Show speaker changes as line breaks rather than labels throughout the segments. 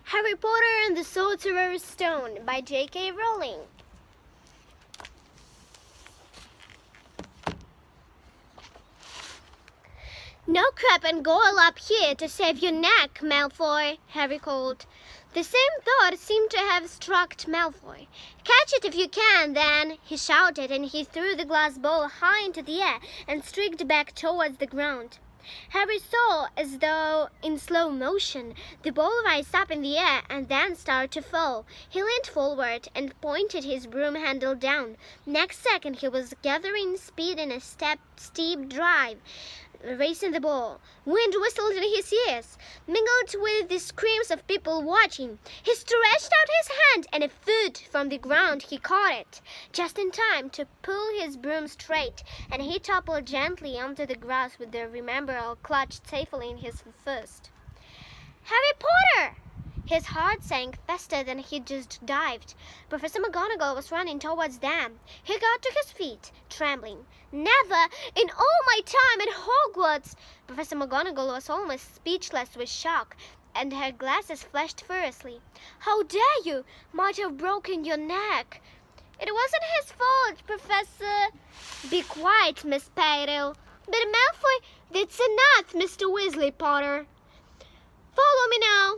Harry Potter and the Sorcerer's Stone by J.K. Rowling. No crap and goyle up here to save your neck, Malfoy, Harry called. The same thought seemed to have struck Malfoy. Catch it if you can, then, he shouted, and he threw the glass bowl high into the air and streaked back towards the ground. Harry saw, as though in slow motion, the ball rise up in the air and then start to fall. He leaned forward and pointed his broom handle down. Next second he was gathering speed in a steep drive, racing the ball. Wind whistled in his ears, mingled with the screams of people watching. He stretched out his hand, and a foot from the ground he caught it, just in time to pull his broom straight, and he toppled gently onto the grass with the rememberer clutched safely in his fist. Harry Potter! His heart sank faster than he just dived. Professor McGonagall was running towards them. He got to his feet, trembling. Never in all my time at Hogwarts! Professor McGonagall was almost speechless with shock, and her glasses flashed furiously. How dare you! Might have broken your neck. It wasn't his fault, Professor. Be quiet, Miss Petal. But Malfoy, that's enough, Mr. Weasley Potter. Follow me now.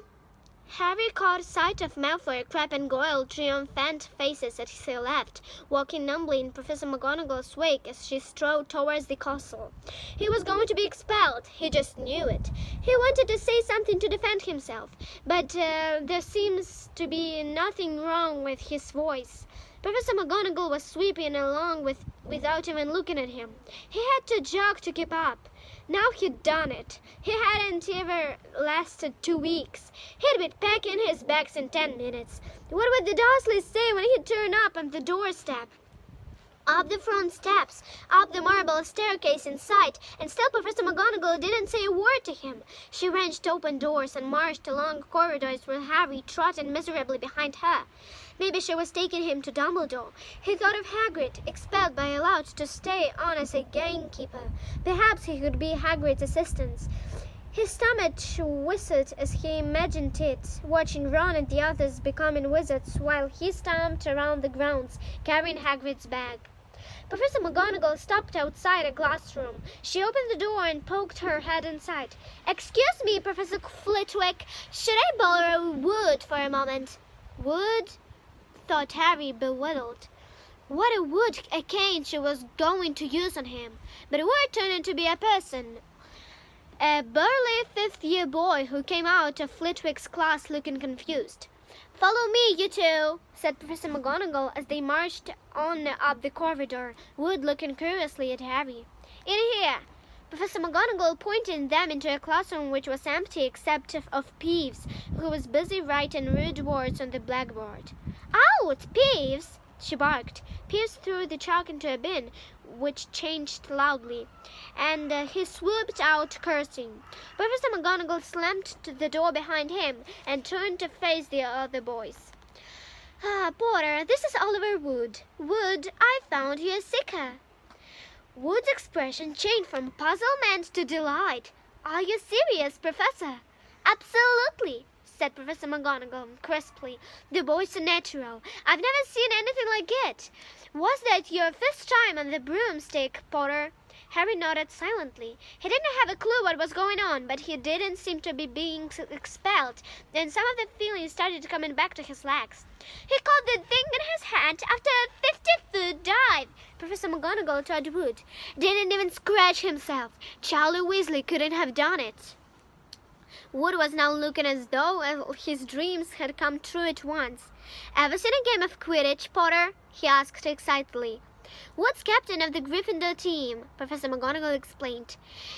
Harry caught sight of Malfoy, Crabbe, and Goyle, triumphant faces at his left, walking numbly in Professor McGonagall's wake as she strode towards the castle. He was going to be expelled. He just knew it. He wanted to say something to defend himself, but there seems to be nothing wrong with his voice. Professor McGonagall was sweeping along without even looking at him. He had to jog to keep up. Now he'd done it. He hadn't ever lasted 2 weeks. He'd be packing his bags in 10 minutes. What would the Dursleys say when he'd turn up on the doorstep? Up the front steps, up the marble staircase in sight, and still Professor McGonagall didn't say a word to him. She wrenched open doors and marched along corridors while Harry trotted miserably behind her. Maybe she was taking him to Dumbledore. He thought of Hagrid, expelled by allowed to stay on as a gamekeeper. Perhaps he could be Hagrid's assistant. His stomach whistled as he imagined it, watching Ron and the others becoming wizards while he stomped around the grounds, carrying Hagrid's bag. Professor McGonagall stopped outside a classroom. She opened the door and poked her head inside. "Excuse me, Professor Flitwick, should I borrow wood for a moment?" Wood? Thought Harry, bewildered. What a wood a cane she was going to use on him. But word turned out to be a person. A burly fifth-year boy who came out of Flitwick's class looking confused. "Follow me, you two," said Professor McGonagall as they marched on up the corridor, Wood looking curiously at Harry. "In here." Professor McGonagall pointed them into a classroom which was empty except of Peeves, who was busy writing rude words on the blackboard. "Out, Peeves!" she barked. Peeves threw the chalk into a bin, which changed loudly, and he swooped out cursing. Professor McGonagall slammed to the door behind him and turned to face the other boys. "Potter, this is Oliver Wood. Wood, I found you a seeker." Wood's expression changed from puzzlement to delight. "Are you serious, Professor?" "Absolutely," said Professor McGonagall crisply. "The boy's a natural. I've never seen anything like it. Was that your first time on the broomstick, Potter?" Harry nodded silently. He didn't have a clue what was going on, but he didn't seem to be being expelled, and some of the feelings started coming back to his legs. "He caught the thing in his hand after a 50-foot dive," Professor McGonagall told Wood. "Didn't even scratch himself. Charlie Weasley couldn't have done it." Wood was now looking as though his dreams had come true at once. "Ever seen a game of Quidditch, Potter?" he asked excitedly. "Wood's captain of the Gryffindor team," Professor McGonagall explained.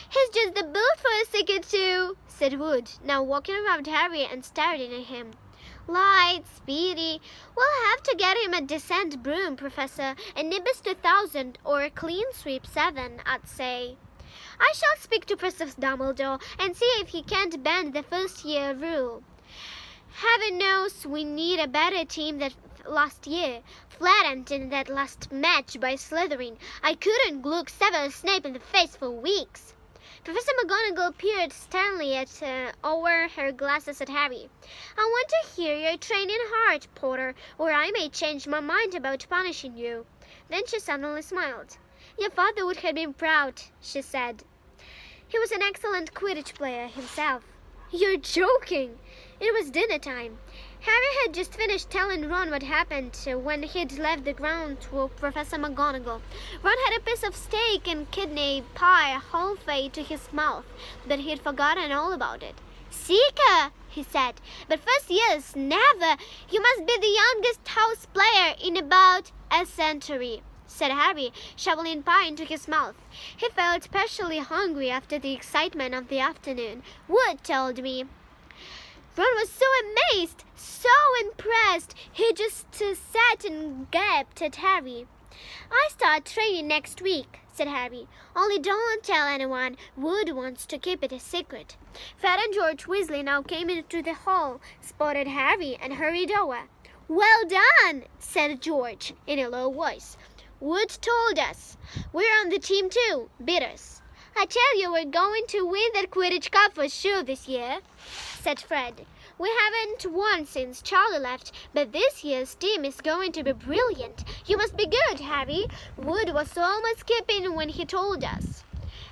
"He's just the boot for a seeker too," said Wood, now walking around Harry and staring at him. "Light, speedy. We'll have to get him a descent broom, Professor, a Nimbus 2000 or a Clean Sweep 7, I'd say. I shall speak to Professor Dumbledore and see if he can't bend the first-year rule. Heaven knows we need a better team than last year. Flattened in that last match by Slytherin, I couldn't look Severus Snape in the face for weeks." Professor McGonagall peered sternly over her glasses at Harry. "I want to hear your training heart, Potter, or I may change my mind about punishing you." Then she suddenly smiled. "Your father would have been proud," she said. "He was an excellent Quidditch player himself." "You're joking!" It was dinner time. Harry had just finished telling Ron what happened when he'd left the grounds with Professor McGonagall. Ron had a piece of steak and kidney pie halfway to his mouth, but he'd forgotten all about it. "Seeker," he said, "but first years, never. You must be the youngest house player in about a century," said Harry, shoveling pie into his mouth. He felt especially hungry after the excitement of the afternoon. "Wood told me." Ron was so amazed, so impressed, he just sat and gaped at Harry. "I start training next week," said Harry. "Only don't tell anyone. Wood wants to keep it a secret." Fred and George Weasley now came into the hall, spotted Harry, and hurried over. "Well done," said George in a low voice. "Wood told us. We're on the team too. Beat us." "I tell you, we're going to win that Quidditch Cup for sure this year," said Fred. "We haven't won since Charlie left, but this year's team is going to be brilliant. You must be good, Harry. Wood was almost skipping when he told us."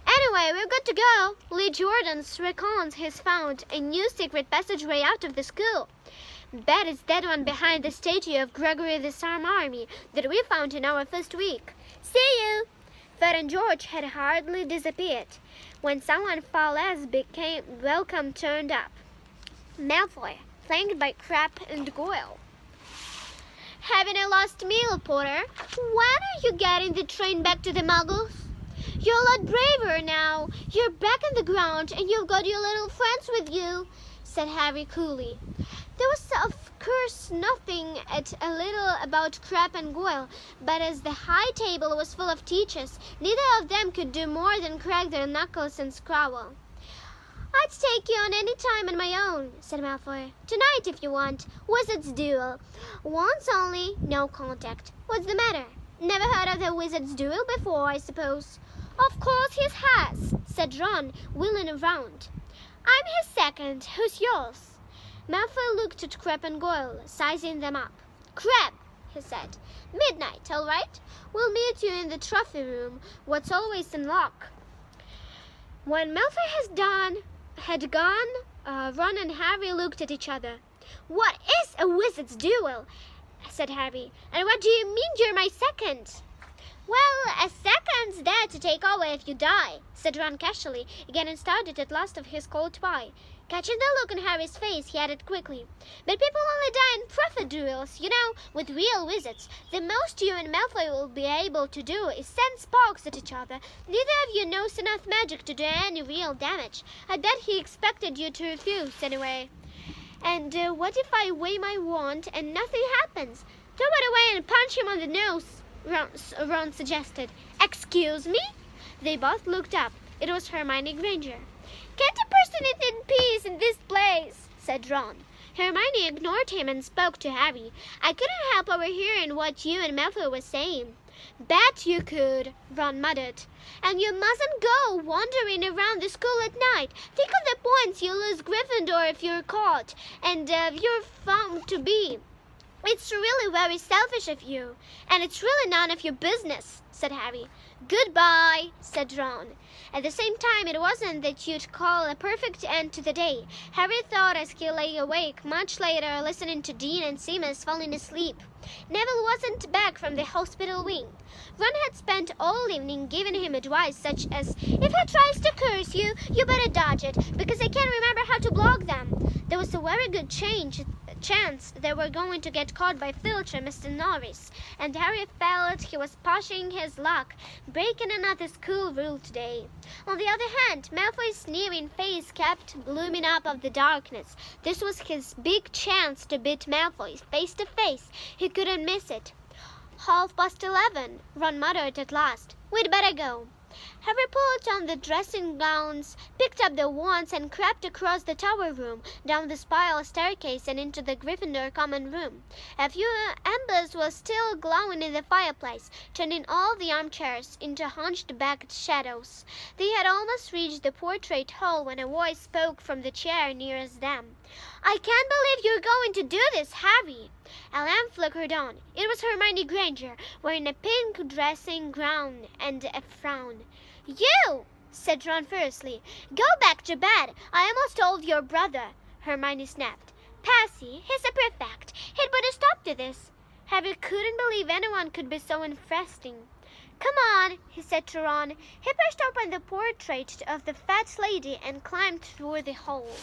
"Anyway, we're good to go. Lee Jordan's recounts has found a new secret passageway out of the school. Bet it's that one behind the statue of Gregory the Sarm Army that we found in our first week. See you." Fred and George had hardly disappeared when someone far less became welcome turned up. Malfoy, flanked by Crabbe and Goyle. "Having a last meal, Potter? When are you getting the train back to the Muggles? You're a lot braver now. You're back on the ground and you've got your little friends with you," said Harry coolly. There was, of course, nothing at a little about Crabbe and Goyle, but as the high table was full of teachers, neither of them could do more than crack their knuckles and scrawl. "I'd take you on any time on my own," said Malfoy. "Tonight, if you want. Wizard's duel. Once only, no contact. What's the matter? Never heard of the Wizard's duel before, I suppose?" "Of course he has," said Ron, wheeling around. "I'm his second. Who's yours?" Malfoy looked at Crabbe and Goyle, sizing them up. "Crabbe," he said. "Midnight, all right? We'll meet you in the trophy room, what's always in lock." When Malfoy had gone, Ron and Harry looked at each other. "What is a wizard's duel?" said Harry. "And what do you mean you're my second?" "Well, a second's there to take over if you die," said Ron casually, getting started at last of his cold pie. Catching the look on Harry's face, he added quickly, "But people only die in profit duels, you know, with real wizards. The most you and Malfoy will be able to do is send sparks at each other. Neither of you knows enough magic to do any real damage. I bet he expected you to refuse anyway." "And what if I wave my wand and nothing happens?" "Throw it away and punch him on the nose," Ron suggested. "Excuse me?" They both looked up. It was Hermione Granger. "Can't a person eat in peace in this place?" said Ron. Hermione ignored him and spoke to Harry. "I couldn't help overhearing what you and Malfoy were saying." "Bet you could," Ron muttered. "And you mustn't go wandering around the school at night. Think of the points you lose Gryffindor if you're caught, and you're found to be. It's really very selfish of you, and it's really none of your business," said Harry. "Goodbye," said Ron. At the same time, it wasn't that you'd call a perfect end to the day. Harry thought as he lay awake much later, listening to Dean and Seamus falling asleep. Neville wasn't back from the hospital wing. Ron had spent all evening giving him advice such as, "If he tries to curse you, you better dodge it, because I can't remember how to block them." There was a very good chance they were going to get caught by Filch and Mr. Norris, and Harry felt he was pushing his luck, breaking another school rule today. On the other hand, Malfoy's sneering face kept looming up of the darkness. This was his big chance to beat Malfoy face to face. He couldn't miss it. 11:30, Ron muttered at last. "We'd better go." Harry pulled on the dressing gowns, picked up the wands, and crept across the tower room, down the spiral staircase, and into the Gryffindor common room. A few embers were still glowing in the fireplace, turning all the armchairs into hunched-backed shadows. They had almost reached the portrait hall when a voice spoke from the chair nearest them. "I can't believe you're going to do this, Harry!" A lamp flickered on. It was Hermione Granger, wearing a pink dressing gown and a frown. "You!" said Ron fiercely. "Go back to bed. I almost told your brother," Hermione snapped. "Percy, he's a prefect. He'd put a stop to this." Harry couldn't believe anyone could be so interesting. "Come on," he said to Ron. He pushed open the portrait of the fat lady and climbed through the hole.